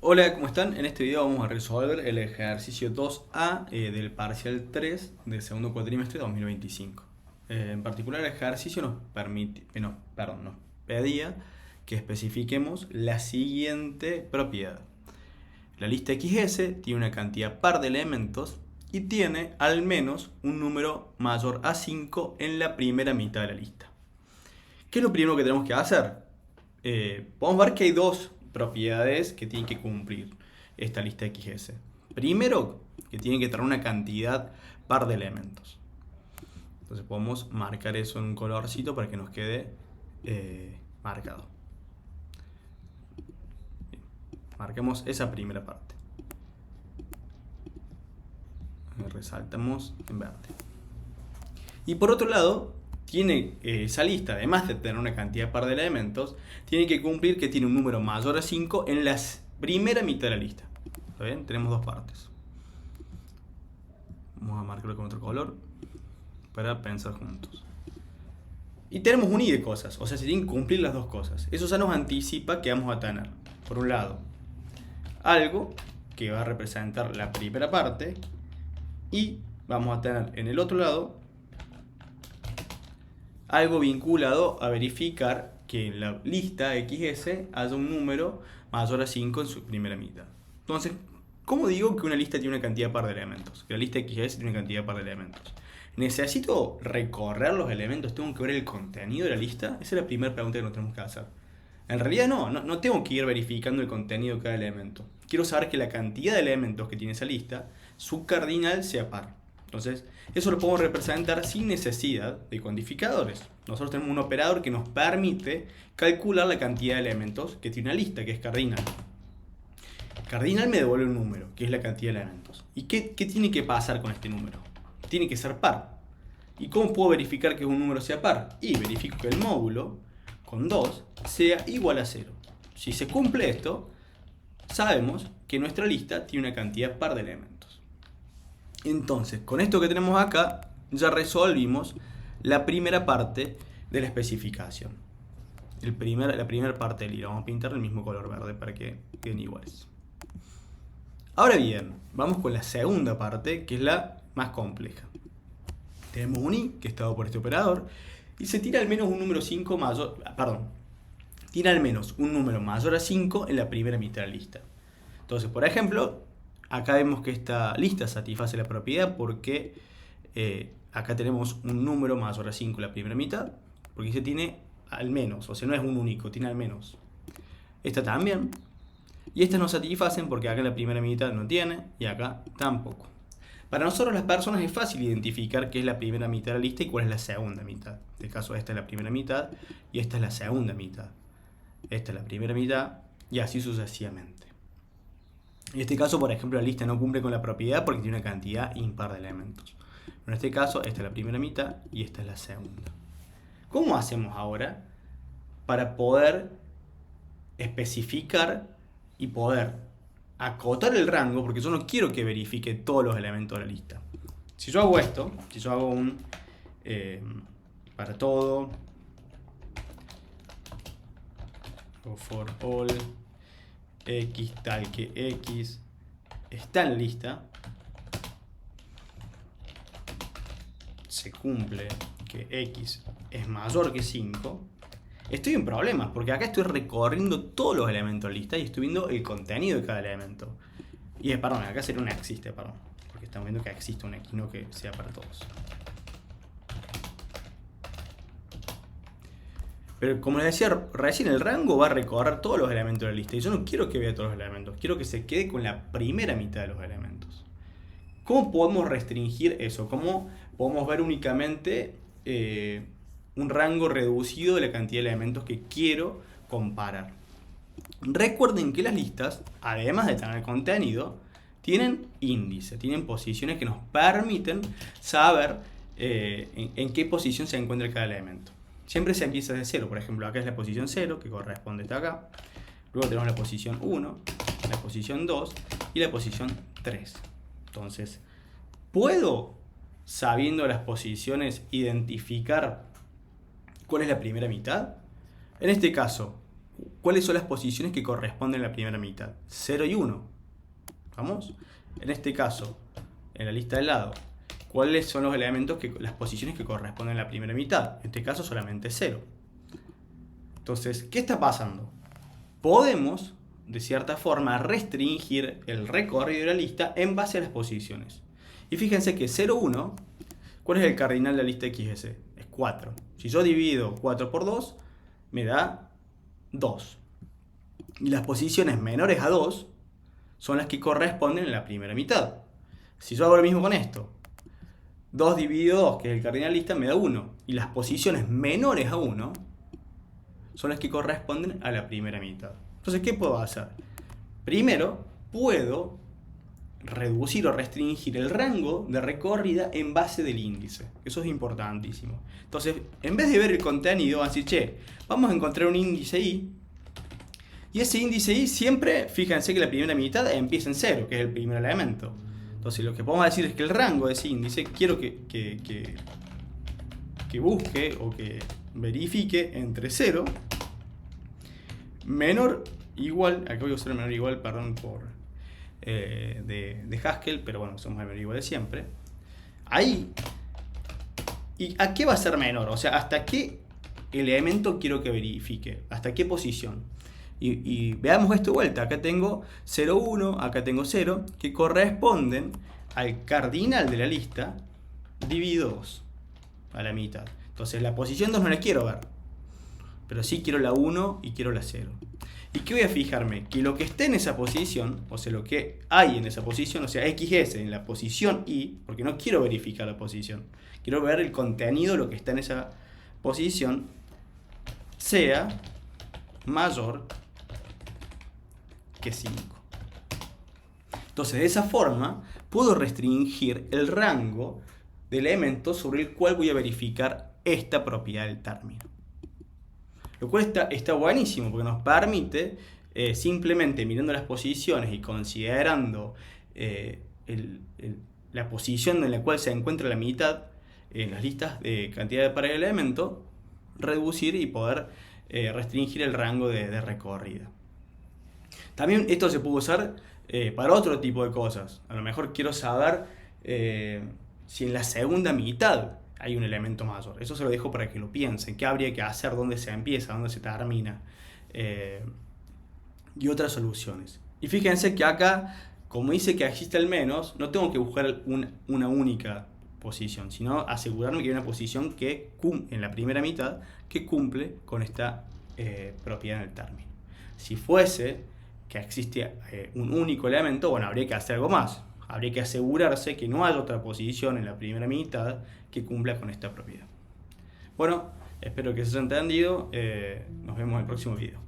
Hola, ¿cómo están? En este video vamos a resolver el ejercicio 2A del parcial 3 del segundo cuatrimestre de 2025. En particular, el ejercicio nos pedía que especifiquemos la siguiente propiedad. La lista XS tiene una cantidad par de elementos y tiene al menos un número mayor a 5 en la primera mitad de la lista. ¿Qué es lo primero que tenemos que hacer? Podemos ver que hay dos propiedades que tienen que cumplir esta lista XS. Primero, que tiene que tener una cantidad par de elementos. Entonces podemos marcar eso en un colorcito para que nos quede marcado. Marquemos esa primera parte. Resaltamos en verde. Y por otro lado, tiene esa lista, además de tener una cantidad par de elementos, tiene que cumplir que tiene un número mayor a 5 en la primera mitad de la lista. ¿Está bien? Tenemos dos partes. Vamos a marcarlo con otro color para pensar juntos. Y tenemos un y de cosas, o sea, se tienen que cumplir las dos cosas. Eso ya nos anticipa que vamos a tener, por un lado, algo que va a representar la primera parte y vamos a tener en el otro lado algo vinculado a verificar que en la lista XS haya un número mayor a 5 en su primera mitad. Entonces, ¿cómo digo que una lista tiene una cantidad par de elementos? Que la lista XS tiene una cantidad par de elementos. ¿Necesito recorrer los elementos? ¿Tengo que ver el contenido de la lista? Esa es la primera pregunta que nos tenemos que hacer. En realidad no tengo que ir verificando el contenido de cada elemento. Quiero saber que la cantidad de elementos que tiene esa lista, su cardinal sea par. Entonces, eso lo podemos representar sin necesidad de cuantificadores. Nosotros tenemos un operador que nos permite calcular la cantidad de elementos que tiene una lista, que es cardinal. Cardinal me devuelve un número, que es la cantidad de elementos. ¿Y qué tiene que pasar con este número? Tiene que ser par. ¿Y cómo puedo verificar que un número sea par? Y verifico que el módulo con 2 sea igual a 0. Si se cumple esto, sabemos que nuestra lista tiene una cantidad par de elementos. Entonces, con esto que tenemos acá, ya resolvimos la primera parte de la especificación. La primera parte del hilo. Vamos a pintar el mismo color verde para que queden iguales. Ahora bien, vamos con la segunda parte, que es la más compleja. Tenemos un i, que está dado por este operador, y se tira al menos un número 5 mayor, tira al menos un número mayor a 5 en la primera mitad de la lista. Entonces, por ejemplo, acá vemos que esta lista satisface la propiedad porque acá tenemos un número mayor a 5 en la primera mitad, porque se tiene al menos, o sea, no es un único, tiene al menos. Esta también. Y estas no satisfacen porque acá en la primera mitad no tiene y acá tampoco. Para nosotros las personas es fácil identificar qué es la primera mitad de la lista y cuál es la segunda mitad. En este caso esta es la primera mitad y esta es la segunda mitad. Esta es la primera mitad y así sucesivamente. En este caso, por ejemplo, la lista no cumple con la propiedad porque tiene una cantidad impar de elementos. En este caso, esta es la primera mitad y esta es la segunda. ¿Cómo hacemos ahora para poder especificar y poder acotar el rango? Porque yo no quiero que verifique todos los elementos de la lista. Si yo hago esto, si yo hago un para todo, o for all x tal que x está en la lista, se cumple que x es mayor que 5, estoy en problemas, porque acá estoy recorriendo todos los elementos de la lista y estoy viendo el contenido de cada elemento. Y perdón, acá sería un existe, perdón, porque estamos viendo que existe un x, no que sea para todos. Pero como les decía recién, el rango va a recorrer todos los elementos de la lista y yo no quiero que vea todos los elementos, quiero que se quede con la primera mitad de los elementos. ¿Cómo podemos restringir eso? ¿Cómo podemos ver únicamente un rango reducido de la cantidad de elementos que quiero comparar? Recuerden que las listas, además de tener contenido, tienen índice, tienen posiciones que nos permiten saber en qué posición se encuentra cada elemento. Siempre se empieza de 0, por ejemplo, acá es la posición 0, que corresponde hasta acá. Luego tenemos la posición 1, la posición 2 y la posición 3. Entonces, ¿puedo, sabiendo las posiciones, identificar cuál es la primera mitad? En este caso, cuáles son las posiciones que corresponden a la primera mitad. 0 y 1. ¿Vamos? En este caso, en la lista del lado, ¿cuáles son los elementos, las posiciones que corresponden a la primera mitad? En este caso solamente 0. Entonces, ¿qué está pasando? Podemos, de cierta forma, restringir el recorrido de la lista en base a las posiciones. Y fíjense que 0, 1, ¿cuál es el cardinal de la lista XS? Es 4. Si yo divido 4 por 2, me da 2. Y las posiciones menores a 2 son las que corresponden a la primera mitad. Si yo hago lo mismo con esto, 2 dividido 2, que es el cardinal de la lista, me da 1. Y las posiciones menores a 1 son las que corresponden a la primera mitad. Entonces, ¿qué puedo hacer? Primero, puedo reducir o restringir el rango de recorrida en base del índice. Eso es importantísimo. Entonces, en vez de ver el contenido, van a decir, che, vamos a encontrar un índice I. Y ese índice I siempre, fíjense que la primera mitad empieza en 0, que es el primer elemento. Entonces, lo que podemos decir es que el rango de ese índice quiero que busque o que verifique entre 0 menor igual, acá voy a usar el menor igual, perdón por de Haskell, pero bueno, usamos el menor igual de siempre. Ahí, ¿y a qué va a ser menor? O sea, ¿hasta qué elemento quiero que verifique? ¿Hasta qué posición? Y veamos esto de vuelta. Acá tengo 0, 1, acá tengo 0, que corresponden al cardinal de la lista dividido 2, a la mitad. Entonces la posición 2 no la quiero ver, pero sí quiero la 1 y quiero la 0. ¿Y qué voy a fijarme? Que lo que esté en esa posición, o sea, lo que hay en esa posición, o sea, XS en la posición Y, porque no quiero verificar la posición, quiero ver el contenido, lo que está en esa posición, sea mayor que 5. Entonces, de esa forma, puedo restringir el rango de elementos sobre el cual voy a verificar esta propiedad del término. Lo cual está buenísimo porque nos permite, simplemente mirando las posiciones y considerando la posición en la cual se encuentra la mitad en las listas de cantidad de pares de elementos, reducir y poder restringir el rango de recorrida. También esto se puede usar para otro tipo de cosas. A lo mejor quiero saber si en la segunda mitad hay un elemento mayor. Eso se lo dejo para que lo piensen. ¿Qué habría que hacer? ¿Dónde se empieza? ¿Dónde se termina? Y otras soluciones. Y fíjense que acá, como dice que existe el menos, no tengo que buscar una única posición, sino asegurarme que hay una posición que en la primera mitad que cumple con esta propiedad en el término. Si fuese que existe un único elemento, bueno, habría que hacer algo más. Habría que asegurarse que no haya otra posición en la primera mitad que cumpla con esta propiedad. Bueno, espero que se haya entendido. Nos vemos en el próximo video.